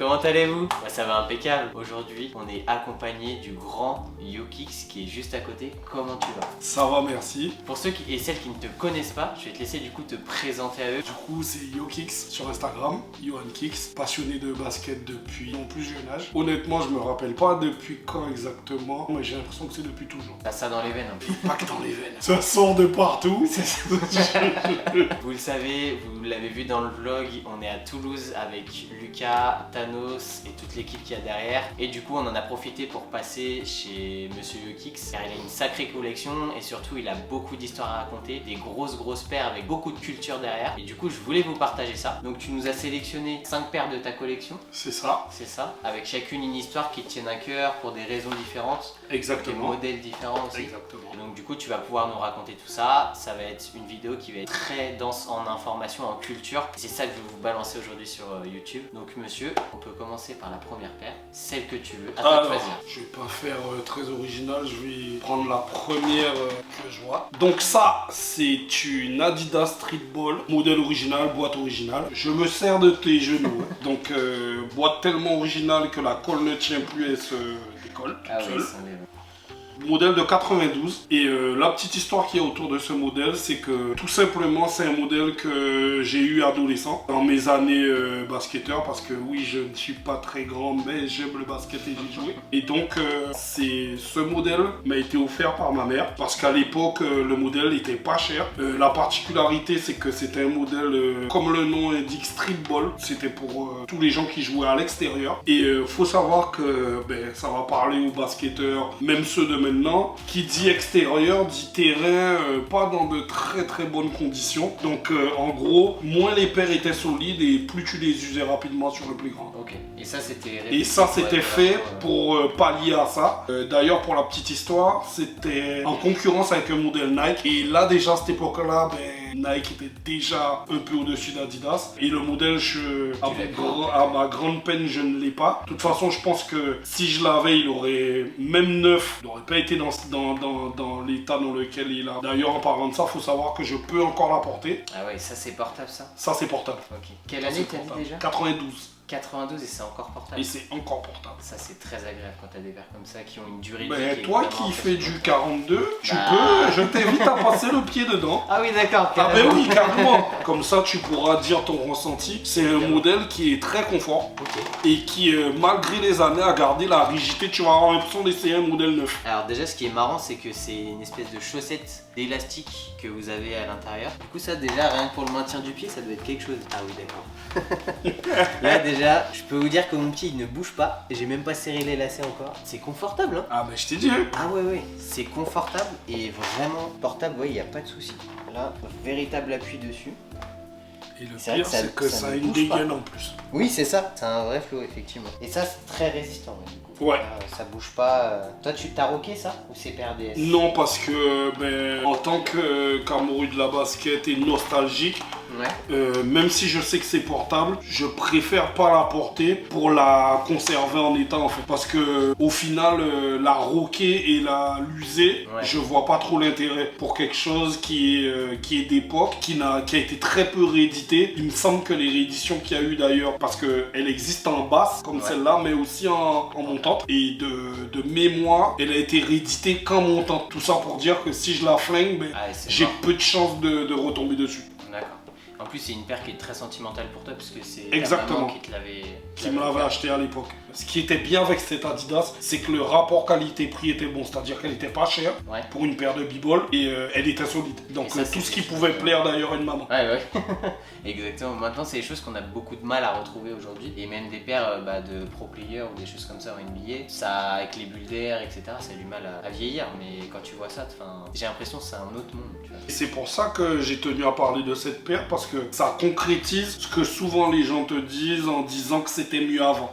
comment allez-vous? Bah, ça va impeccable. Aujourd'hui, on est accompagné du grand Yokix qui est juste à côté. Comment tu vas? Ça va, merci. Pour ceux et celles qui ne te connaissent pas, je vais te laisser du coup te présenter à eux. Du coup, c'est Yokix sur Instagram, Yohan Kix, passionné de basket depuis mon plus jeune âge. Honnêtement, je me rappelle pas depuis quand exactement, mais j'ai l'impression que c'est depuis toujours. T'as ça dans les veines un peu. Pas que dans les veines. Ça sort de partout. Vous le savez, vous l'avez vu dans le vlog, on est à Toulouse avec Lucas, Thanos et toute l'équipe qu'il y a derrière. Et du coup, on en a profité pour passer chez Monsieur Yokix, car il a une sacrée collection et surtout, il a beaucoup d'histoires à raconter, des grosses paires avec beaucoup de culture derrière. Et du coup, je voulais vous partager ça. Donc, tu nous as sélectionné 5 paires de ta collection. C'est ça. C'est ça, avec chacune une histoire qui te tienne à cœur pour des raisons différentes. Exactement. Des modèles différents aussi. Exactement. Donc du coup tu vas pouvoir nous raconter tout ça. Ça va être une vidéo qui va être très dense en information, en culture. C'est ça que je vais vous balancer aujourd'hui sur YouTube. Donc monsieur, on peut commencer par la première paire, celle que tu veux. À toi de choisir. Je vais pas faire très original, je vais prendre la première que je vois. Donc ça, c'est une Adidas Streetball, modèle original, boîte originale. Je me sers de tes genoux. Donc boîte tellement originale que la colle ne tient plus, elle se décolle toute seule. Modèle de 92 et la petite histoire qu'il y a autour de ce modèle, c'est que tout simplement c'est un modèle que j'ai eu adolescent dans mes années basketteur, parce que oui, je ne suis pas très grand mais j'aime le basket et j'y joué, et donc ce modèle m'a été offert par ma mère parce qu'à l'époque le modèle était pas cher. La particularité, c'est que c'était un modèle comme le nom indique, streetball. C'était pour tous les gens qui jouaient à l'extérieur, et faut savoir que ça va parler aux basketteurs, même ceux de maintenant, qui dit extérieur dit terrain pas dans de très bonnes conditions. Donc en gros, moins les paires étaient solides et plus tu les usais rapidement sur le playground. Ok. Et ça c'était fait pour pallier à ça. D'ailleurs, pour la petite histoire, c'était en concurrence avec un modèle Nike, et là déjà à cette époque-là, Nike était déjà un peu au-dessus d'Adidas, et le modèle, à ma grande peine, je ne l'ai pas. De toute façon, je pense que si je l'avais, il aurait, même neuf, il n'aurait pas été dans l'état dans lequel il est. D'ailleurs, en parlant de ça, il faut savoir que je peux encore la porter. Ah ouais, ça c'est portable ça? Ça c'est portable. Ok. Quelle année t'as dit déjà? 92. 92, et c'est encore portable. Et c'est encore portable. Ça c'est très agréable quand t'as des paires comme ça qui ont une durée de vie. Toi qui fais du 42, tu peux, je t'invite à passer le pied dedans. Ah oui, d'accord. Ah ben oui, carrément. Comme ça tu pourras dire ton ressenti. C'est un modèle qui est très confort, et qui malgré les années a gardé la rigidité. Tu vas avoir l'impression d'essayer un modèle neuf. Alors déjà, ce qui est marrant, c'est que c'est une espèce de chaussette d'élastique que vous avez à l'intérieur. Du coup ça déjà, rien que pour le maintien du pied, ça doit être quelque chose. Ah oui, d'accord. Là déjà, je peux vous dire que mon pied il ne bouge pas, et j'ai même pas serré les lacets encore. C'est confortable hein. Ah ben je t'ai dit hein. Ah ouais, c'est confortable et vraiment portable, ouais, il n'y a pas de souci. Là, véritable appui dessus. Et le pire, c'est que ça a une dégaine en plus. Oui, c'est ça, c'est un vrai flow effectivement. Et ça, c'est très résistant. Du coup. Ouais. Ça bouge pas. Toi, tu t'as rocké ça ou c'est PRDS? Non, parce que en tant qu'amoureux de la basket et nostalgique, même si je sais que c'est portable, je préfère pas la porter pour la conserver en état en fait. Parce que au final, la rocker et l'user, je vois pas trop l'intérêt pour quelque chose qui est d'époque, qui a été très peu réédité. Il me semble que les rééditions qu'il y a eu d'ailleurs, parce qu'elle existe en basse comme celle-là, mais aussi en montante, et de mémoire, elle a été rééditée qu'en montante. Tout ça pour dire que si je la flingue, j'ai peu de chances de retomber dessus. D'accord. En plus, c'est une paire qui est très sentimentale pour toi, parce que c'est exactement qui me l'avait acheté à l'époque. Ce qui était bien avec cette Adidas, c'est que le rapport qualité-prix était bon, c'est-à-dire qu'elle était pas chère pour une paire de b-ball, et elle était solide. Donc ça, tout ce qui pouvait plaire d'ailleurs à une maman. Ouais. Exactement. Maintenant, c'est des choses qu'on a beaucoup de mal à retrouver aujourd'hui, et même des paires de pro players ou des choses comme ça en NBA, ça, avec les bulles d'air, etc., ça a du mal à vieillir. Mais quand tu vois ça, j'ai l'impression que c'est un autre monde. Tu vois. Et c'est pour ça que j'ai tenu à parler de cette paire, parce que ça concrétise ce que souvent les gens te disent en disant que c'était mieux avant.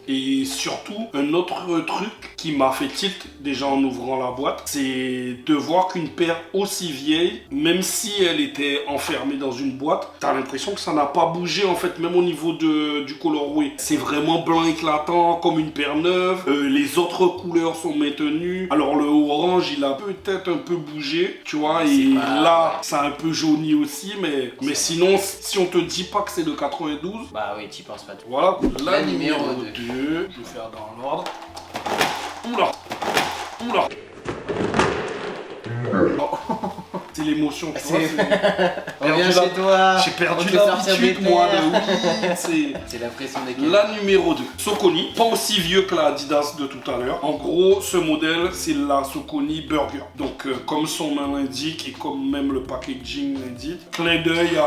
Et Et surtout, un autre truc qui m'a fait tilt déjà en ouvrant la boîte, c'est de voir qu'une paire aussi vieille, même si elle était enfermée dans une boîte, t'as l'impression que ça n'a pas bougé en fait, même au niveau du colorway. C'est vraiment blanc éclatant comme une paire neuve. Les autres couleurs sont maintenues. Alors le orange, il a peut-être un peu bougé, tu vois, et là, ça a un peu jauni aussi, mais sinon, si on te dit pas que c'est de 92, bah oui, t'y penses pas tout. voilà, La numéro 2. Je vais faire dans l'ordre. Oula. Oula. C'est l'émotion, tu vois. Reviens chez toi. J'ai perdu l'habitude, moi, c'est la pression des cailloux. La numéro 2, Saucony. Pas aussi vieux que la Adidas de tout à l'heure. En gros, ce modèle, c'est la Saucony Burger. Donc, comme son nom l'indique et comme même le packaging l'indique, clin d'œil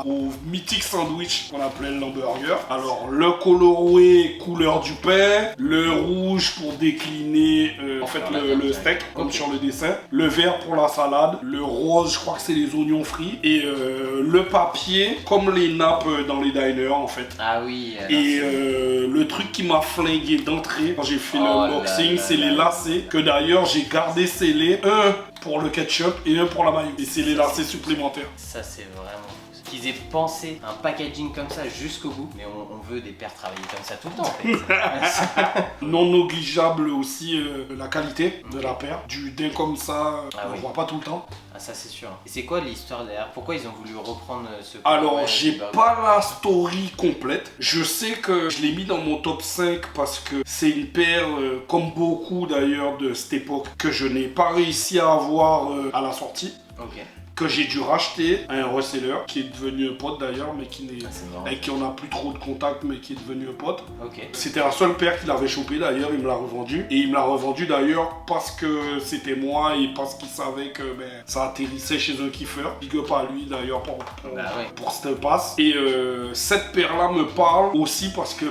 au mythique sandwich qu'on appelait l'hamburger. Alors, le colorway couleur du pain, le rouge pour décliner en fait le steak, comme sur le dessin, le vert pour la salade, le rose, je crois que c'est les oignons frits, et le papier, comme les nappes dans les diners en fait. Ah oui. Et le truc qui m'a flingué d'entrée quand j'ai fait l'unboxing, c'est les lacets, que d'ailleurs j'ai gardé scellés, un pour le ketchup et un pour la mayo. Et c'est les lacets supplémentaires. Ça c'est vraiment... Qu'ils aient pensé un packaging comme ça jusqu'au bout, mais on veut des paires travailler comme ça tout le temps en fait. Non négligeable aussi la qualité de la paire. Du din comme ça, on voit pas tout le temps. Ah ça c'est sûr. Et c'est quoi l'histoire derrière? Pourquoi ils ont voulu reprendre ce... Alors j'ai pas la story complète. Je sais que je l'ai mis dans mon top 5 parce que c'est une paire, comme beaucoup d'ailleurs de cette époque, que je n'ai pas réussi à avoir à la sortie. Ok. Que j'ai dû racheter à un reseller qui est devenu un pote d'ailleurs, mais avec qui on n'a plus trop de contact, mais qui est devenu un pote. Okay. C'était la seule paire qu'il avait chopé d'ailleurs, il me l'a revendu. Et il me l'a revendu d'ailleurs parce que c'était moi et parce qu'il savait que ça atterrissait chez un kiffeur. Big up à lui d'ailleurs pour cette passe. Et cette paire-là me parle aussi parce que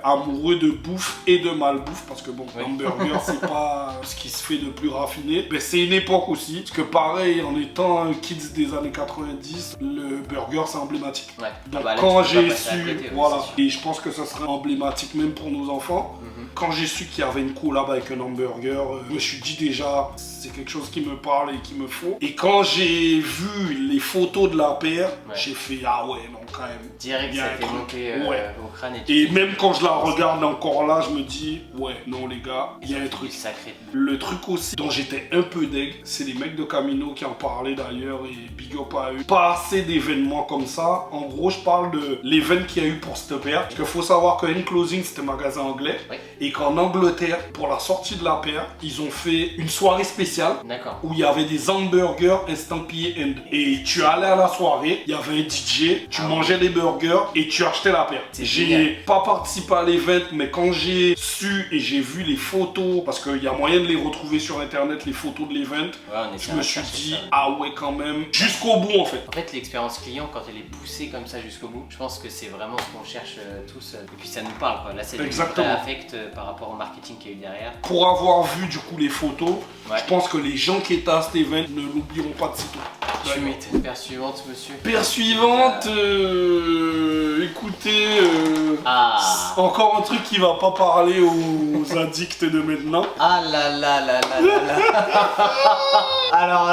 amoureux de bouffe et de malbouffe, parce que hamburger c'est pas ce qui se fait de plus raffiné. C'est une époque aussi, parce que pareil, en étant un kids des années 90, le burger c'est emblématique. Ouais. Donc là, quand j'ai su, côté, voilà, et je pense que ça serait emblématique même pour nos enfants. Quand j'ai su qu'il y avait une collab avec un hamburger, je me suis dit déjà, c'est quelque chose qui me parle et qu'il me faut. Et quand j'ai vu les photos de la paire, j'ai fait ah ouais, non quand même. Direct, ça t'est monté au crâne. Et même quand je la regarde encore là, je me dis ouais, non les gars, il y a un truc. Sacré. Le truc aussi dont j'étais un peu deg, c'est les mecs de Camino qui en parlaient d'ailleurs et big up à eux. Pas assez d'événements comme ça. En gros, je parle de l'événement qu'il y a eu pour cette paire. Parce qu'il faut savoir que N-Closing c'était un magasin anglais. Oui. Et qu'en Angleterre, pour la sortie de la paire, ils ont fait une soirée spéciale où il y avait des hamburgers estampillés End. Et tu allais à la soirée, il y avait un DJ, tu mangeais des burgers et tu achetais la paire. J'ai pas participé à l'event, mais quand j'ai su et j'ai vu les photos, parce qu'il y a moyen de les retrouver sur internet, les photos de l'event, je me suis dit, ah ouais quand même, jusqu'au bout en fait. En fait, l'expérience client, quand elle est poussée comme ça jusqu'au bout, je pense que c'est vraiment ce qu'on cherche tous. Et puis ça nous parle quoi. Là, c'est du vrai affect par rapport au marketing qu'il y a eu derrière. Pour avoir vu du coup les photos, je pense que les gens qui étaient à cet event ne l'oublieront pas de sitôt. Tu m'étais. Paire suivante, monsieur. Paire suivante, écoutez, encore un truc qui va pas parler aux addicts de maintenant. Ah là là là là là là. Alors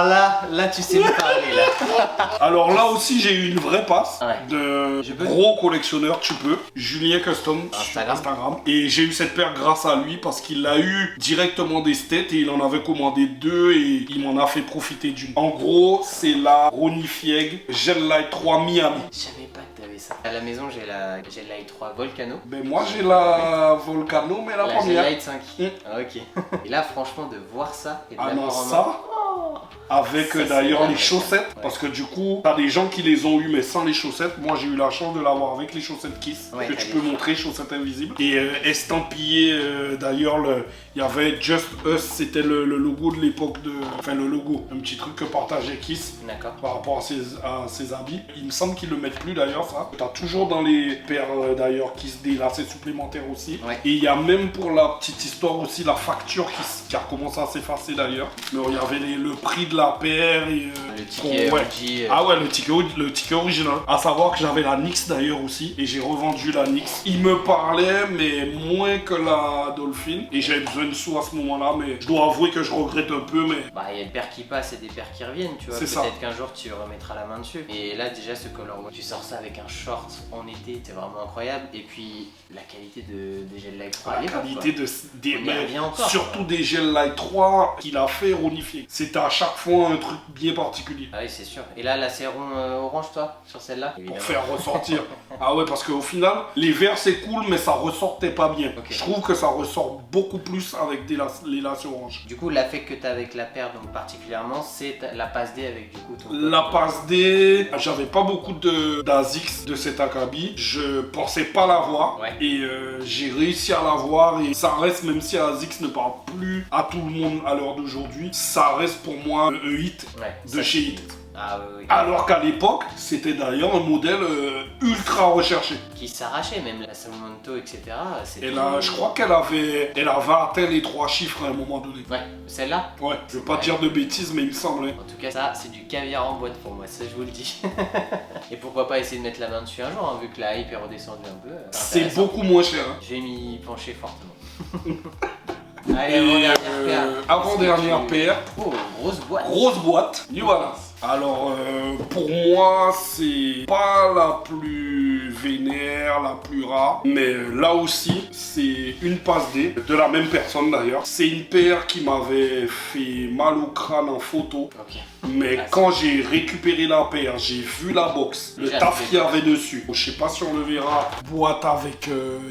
là tu sais me parler là. Alors là aussi j'ai eu une vraie passe de gros collectionneur, tu peux, Julien Custom Instagram. Et j'ai eu cette paire grâce à lui parce qu'il a eu directement des stats et il en avait commandé 2 et il m'en a fait profiter d'une. En gros c'est la Ronnie Fieg Gel Light 3 Miami. Je savais pas que t'avais ça. À la maison j'ai la Gel Light 3 Volcano. Moi j'ai la Volcano mais la première. Gel Light 5. Ah ok. Et là franchement de voir ça et de l'avoir en main. Avec d'ailleurs les chaussettes, parce que du coup, t'as des gens qui les ont eu mais sans les chaussettes. Moi j'ai eu la chance de l'avoir avec les chaussettes Kiss, que tu peux montrer, chaussettes invisibles. Et estampillé d'ailleurs, il y avait Just Us, c'était le logo de l'époque enfin le logo, un petit truc que partageait Kiss par rapport à ses habits. Il me semble qu'ils le mettent plus d'ailleurs ça. T'as toujours dans les paires d'ailleurs qui se délacent supplémentaires aussi. Ouais. Et il y a même pour la petite histoire aussi la facture qui a commencé à s'effacer d'ailleurs. Mais il y avait le prix de la paire et... le ticket ouais. OG. Ah ouais, le ticket original. À savoir que j'avais la Nix d'ailleurs aussi. Et j'ai revendu la Nix. Il me parlait, mais moins que la Dolphin. Et j'avais besoin de sous à ce moment-là. Mais je dois avouer que je regrette un peu. Mais Bah, il y a des paires qui passent et des paires qui reviennent, tu vois. C'est ça. Peut-être qu'un jour tu remettras la main dessus. Et là, déjà, ce colorway, tu sors ça avec un short en été, c'est vraiment incroyable. Et puis, la qualité des gels Light 3 à la l'époque, qualité quoi. des On y revient encore, surtout quoi. des gels Light 3 qu'il a fait ronifier. C'était à chaque fois un truc bien particulier. Ah oui, c'est sûr. Et là, la sérum orange, toi, sur celle-là Pour faire ressortir. Ah ouais, parce qu'au final, les verts c'est cool, mais ça ressortait pas bien. Ok. Je trouve que ça ressort beaucoup plus avec les laces oranges. Du coup, l'affect que tu as avec la paire, donc particulièrement, c'est la passe D avec du coup ton La passe D, j'avais pas beaucoup d'Asics de cet acabit. Je pensais pas l'avoir. Ouais. Et j'ai réussi à l'avoir. Et ça reste, même si Asics ne parle plus à tout le monde à l'heure d'aujourd'hui, ça reste pour moi un hit Ouais, de ça, chez Hit. Ah oui, oui. Alors qu'à l'époque, c'était d'ailleurs un modèle ultra recherché. Qui s'arrachait, même la Salmonto, etc. Et là, je crois qu'elle avait atteint les 3 chiffres à un moment donné. Ouais, celle-là. Ouais, je veux pas dire de bêtises, mais il me semblait. En tout cas, ça, c'est du caviar en boîte pour moi, ça je vous le dis. Et pourquoi pas essayer de mettre la main dessus un jour, hein, vu que la hype est redescendue un peu. C'est intéressant. beaucoup moins cher. Hein. Je vais m'y pencher fortement. Allez, avant-dernière paire. Avant-dernière Qu'est-ce que tu- paire. Oh, grosse boîte. Grosse boîte, New Balance. Alors, pour moi, c'est pas la plus vénère, la plus rare, mais là aussi, c'est une passe D, de la même personne d'ailleurs. C'est une paire qui m'avait fait mal au crâne en photo, Ok. mais quand j'ai récupéré la paire, j'ai vu la box, le Déjà, taf c'est qu'il y avait dessus. Je sais pas si on le verra, boîte avec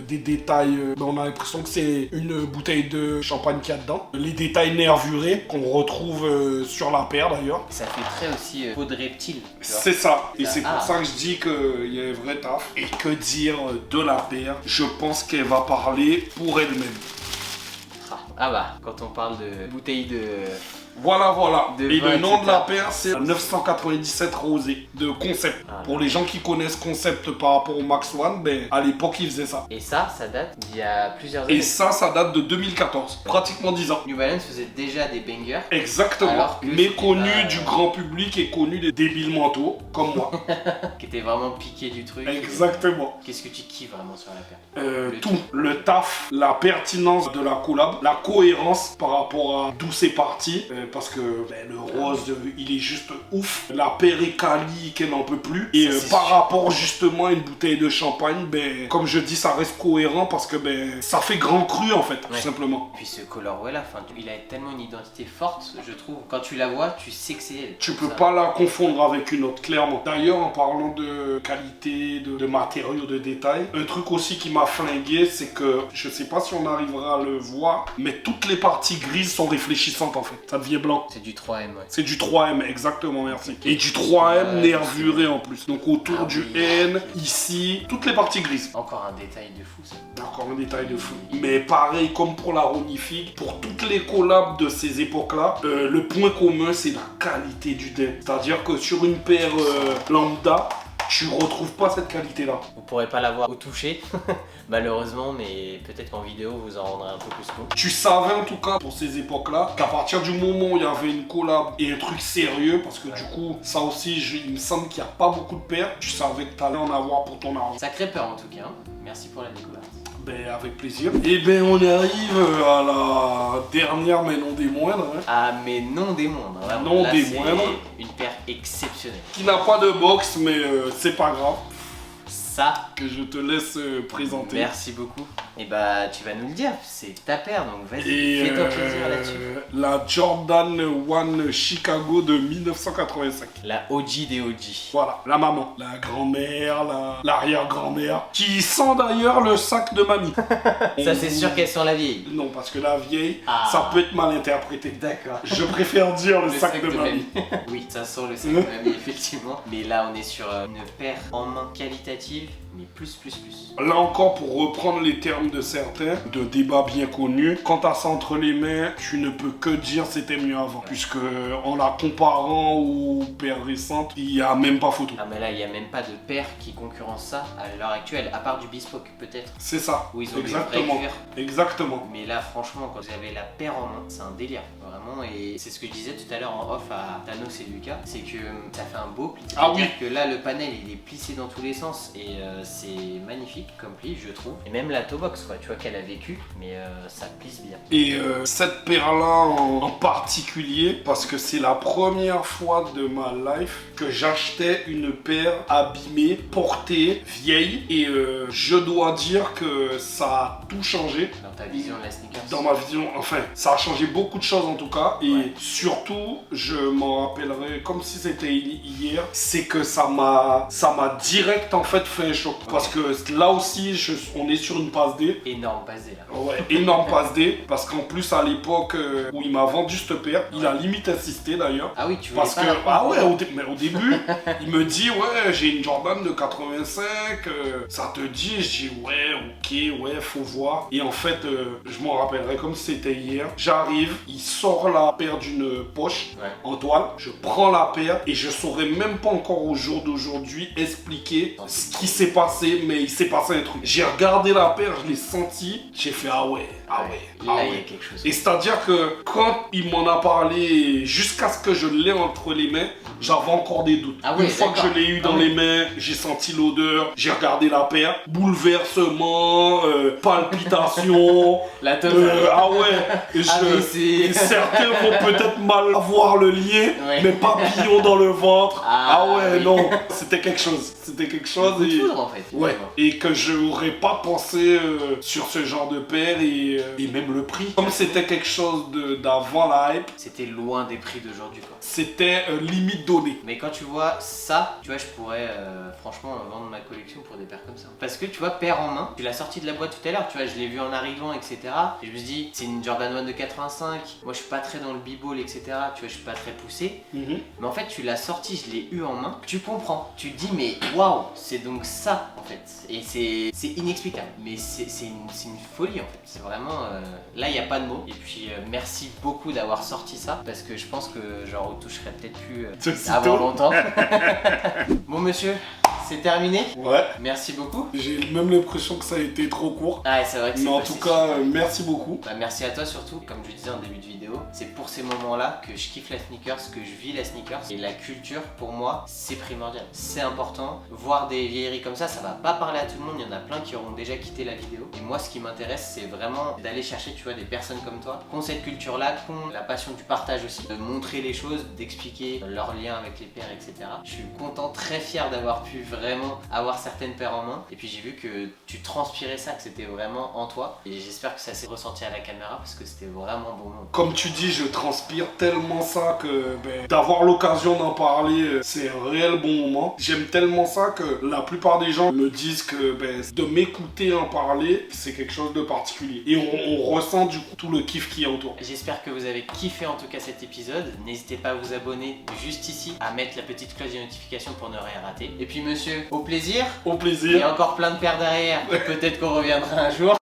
des détails, on a l'impression que c'est une bouteille de champagne qu'il y a dedans. Les détails nervurés qu'on retrouve sur la paire d'ailleurs. Ça fait très aussi peau de reptile. tu vois. C'est ça, et c'est Ah. pour ça que je dis qu'il y a un vrai taf. Et que dire de la paire? Je pense qu'elle va parler pour elle-même. Ah bah, quand on parle de bouteille de... Voilà, voilà. De Et vin, le nom de la etc. paire, c'est 997 Rosé de Concept. Ah, Pour les gens qui connaissent Concept par rapport au Max One, ben, à l'époque, ils faisaient ça. Et ça date d'il y a plusieurs Et années. ça date de 2014, pratiquement 10 ans. New Balance faisait déjà des bangers. Exactement, Alors que mais c'était connu pas- du grand public et connu des débiles mentaux, comme moi. Qui étaient vraiment piqués du truc. Exactement. Qu'est-ce que tu kiffes vraiment sur la paire? Le Tout, le taf, la pertinence de la collab, la cohérence par rapport à d'où c'est parti, parce que ben, le rose, il est juste ouf, la paire est quali qu'elle n'en peut plus, et Ça, c'est par sûr. rapport justement à une bouteille de champagne, ben, comme je dis, ça reste cohérent parce que ben, ça fait grand cru en fait, tout Ouais. simplement. Puis ce colorway là, il a tellement une identité forte, je trouve. Quand tu la vois, tu sais que c'est elle. Tu peux Ça- pas la confondre avec une autre, clairement. D'ailleurs, en parlant de qualité, de matériaux, de détails, un truc aussi qui m'a flingué, c'est que, je sais pas si on arrivera à le voir, mais toutes les parties grises sont réfléchissantes en fait. Ça devient blanc. C'est du 3M, ouais. C'est du 3M, exactement, merci. Et du 3M Ouais, nervuré en plus. Donc autour Ah du oui. N, ici, toutes les parties grises. Encore un détail de fou ça. Encore un détail de fou. Mais pareil, comme pour la Ronifique, pour toutes les collabs de ces époques-là, le point commun, c'est la qualité du den. C'est-à-dire que sur une paire lambda, tu retrouves pas cette qualité-là. Vous pourrez pas la voir au toucher, malheureusement, mais peut-être qu'en vidéo vous en rendrez un peu plus compte. Tu savais en tout cas pour ces époques-là qu'à partir du moment où il y avait une collab et un truc sérieux, parce que du coup, ça aussi, il me semble qu'il n'y a pas beaucoup de paires, tu savais que tu allais en avoir pour ton argent. Sacré peur en tout cas. hein. Merci pour la découverte. Ben, avec plaisir. Et ben, on arrive à la dernière, mais non des moindres, hein, Ah, mais non des moindres. Vraiment. Non Là, des c'est moindres. Une paire exceptionnelle. qui n'a pas de box, mais c'est pas grave, Ça, que je te laisse présenter. merci beaucoup. Et bah, tu vas nous le dire, c'est ta paire, donc vas-y, Et fais-toi plaisir là-dessus. la Jordan 1 Chicago de 1985. La OG des OG. Voilà, la maman, la grand-mère, l'arrière-grand-mère, qui sent d'ailleurs le sac de mamie. Ça, c'est sûr qu'elle sent la vieille. Non, parce que la vieille, Ah. ça peut être mal interprété. D'accord. Je préfère dire le sac de mamie. Oui, ça sent le sac de mamie, effectivement. Mais là, on est sur une paire en main qualitative, mais plus. Là encore, pour reprendre les termes de certains, de débats bien connus, quand t'as ça entre les mains, tu ne peux que dire c'était mieux avant. Puisque en la comparant aux paires récentes, il n'y a même pas photo. Ah mais là il n'y a même pas de paire qui concurrence ça à l'heure actuelle, à part du bespoke peut-être. C'est ça, Où ils ont exactement. des vrais cuirs. Exactement. Mais là franchement quand vous avez la paire en main, c'est un délire vraiment, et c'est ce que je disais tout à l'heure en off à Thanos et Lucas, c'est que ça fait un beau pli. Ah oui. Que là le panel il est plissé dans tous les sens et c'est magnifique comme pli je trouve. Et même la toe box quoi, tu vois qu'elle a vécu, mais ça plisse bien. Et cette paire-là en particulier, parce que c'est la première fois de ma life que j'achetais une paire abîmée, portée, vieille, et je dois dire que ça a tout changé. Dans ta vision de la sneakers. Dans ma vision, enfin, ça a changé beaucoup de choses en tout cas, et Ouais. surtout, je m'en rappellerai comme si c'était hier, c'est que ça m'a direct en fait fait un choc, parce que là aussi, on est sur une passe D. Énorme passé là. Ouais, énorme passe D, parce qu'en plus à l'époque où il m'a vendu cette paire, il a limite insisté d'ailleurs. Ah oui, tu voulais Parce pas que, la prendre, ah ouais, mais au début, il me dit, ouais, j'ai une Jordan de 85, ça te dit? Je dis, ouais, ok, ouais, faut voir. Et en fait, je m'en rappellerai comme si c'était hier. J'arrive, il sort la paire d'une poche Ouais. en toile, je prends la paire et je saurais même pas encore au jour d'aujourd'hui expliquer ce qui s'est passé, mais il s'est passé un truc. J'ai regardé la paire, je l'ai senti, j'ai fait, ah ouais, ah ouais, Là, ah il y a ouais. quelque chose. Et c'est-à-dire que quand il m'en a parlé, jusqu'à ce que je l'ai entre les mains, j'avais encore des doutes. Ah ouais, Une fois que je d'accord. l'ai eu dans Ah les mains, j'ai senti l'odeur, j'ai regardé la paire, bouleversement, palpitation. La top. Ah ouais, AVC. et certains vont peut-être mal voir le lien, Ouais. mais papillon dans le ventre. Ah, Ah ouais, oui. non, c'était quelque chose. C'était quelque chose. Coup de Et... foudre, en fait. Ouais, finalement. et que je n'aurais pas pensé sur ce genre de paire et même le prix. Comme c'était quelque chose d'avant la hype, C'était loin des prix d'aujourd'hui quoi. c'était limite donné. Mais quand tu vois ça, tu vois, je pourrais franchement vendre ma collection pour des paires comme ça. Parce que tu vois, paire en main, tu l'as sorti de la boîte tout à l'heure, tu vois, je l'ai vu en arrivant, etc. Et je me suis dit, c'est une Jordan 1 de 85, moi je suis pas très dans le b-ball, etc. Tu vois, je suis pas très poussé. Mhm. Mais en fait, tu l'as sorti, je l'ai eu en main, tu comprends. Tu te dis, mais waouh, c'est donc ça en fait. Et c'est inexplicable. Mais c'est une folie en fait. C'est vraiment. Là, il n'y a pas de mots. Et puis, merci beaucoup d'avoir sorti ça. Parce que je pense que j'en retoucherai peut-être plus Aussitôt. avant longtemps. Bon, monsieur, c'est terminé. Ouais, Merci beaucoup. j'ai même l'impression que ça a été trop court. Ah, c'est vrai que c'est Mais en passé tout cas, super vite. merci beaucoup. Bah, merci à toi surtout, comme je disais en début de vidéo, c'est pour ces moments-là que je kiffe la sneakers, que je vis la sneakers. Et la culture, pour moi, c'est primordial. C'est important. Voir des vieilleries comme ça va pas parler à tout le monde. Il y en a plein qui auront déjà quitté la vidéo. Et moi, ce qui m'intéresse, c'est vraiment d'aller chercher, tu vois, des personnes comme toi, qui ont cette culture-là, qui ont la passion du partage aussi, de montrer les choses, d'expliquer leur lien avec les paires, etc. Je suis content, très fier d'avoir pu vraiment avoir certaines paires en main. Et puis j'ai vu que tu transpirais ça, que c'était vraiment en toi. Et j'espère que ça s'est ressenti à la caméra parce que c'était vraiment bon moment. Comme tu dis, je transpire tellement ça que d'avoir l'occasion d'en parler, c'est un réel bon moment. J'aime tellement ça que la plupart des gens me disent que de m'écouter en parler, c'est quelque chose de particulier. Et on ressent du coup tout le kiff qu'il y a autour. J'espère que vous avez kiffé en tout cas cet épisode. N'hésitez pas à vous abonner juste ici, à mettre la petite cloche de notification pour ne rien rater. Et puis monsieur, au plaisir. Au Il y plaisir. a encore plein de paires derrière. Peut-être qu'on reviendra un jour.